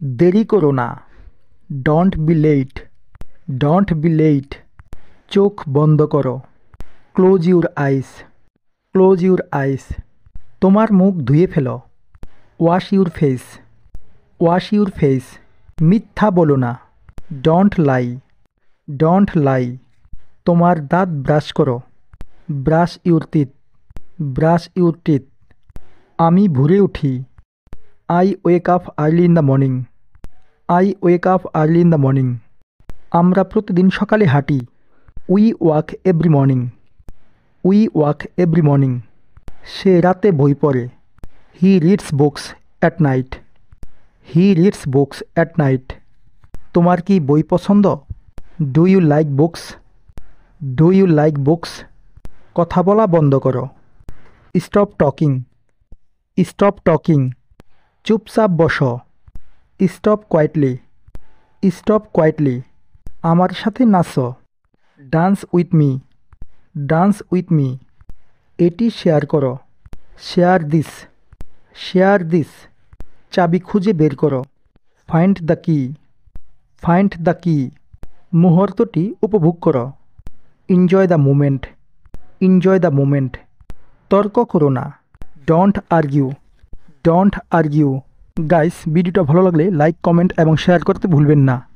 দেরি করো না। Don't be late. Don't be late. চোখ বন্ধ করো। Close your eyes. Close your eyes. তোমার মুখ ধুয়ে ফেলো। Wash your face. Wash your face. মিথ্যা বলো না। Don't lie. Don't lie. তোমার দাঁত ব্রাশ করো। Brush your teeth. Brush your teeth. আমি ভোরে উঠি। I wake up early in the morning. I wake up early in the morning. আমরা প্রতিদিন সকালে হাঁটি। We walk every morning. We walk every morning. সে রাতে বই পড়ে। He reads books at night. He reads books at night. তোমার কি বই পছন্দ? Do you like books? Do you like books? কথা বলা বন্ধ করো। Stop talking. Stop talking. চুপচাপ বসো। Stop quietly. Stop quietly. আমার সাথে নাচো। Dance with me. Dance with me. এটি শেয়ার করো। Share this. Share this. চাবি খুঁজে বের করো। Find the key. Find the কি। মুহূর্তটি উপভোগ করো। Enjoy the moment. Enjoy the moment. তর্ক করো না। Don't argue. Don't argue. Guys, ভিডিওটা ভালো লাগলে লাইক, কমেন্ট এবং শেয়ার করতে ভুলবেন না।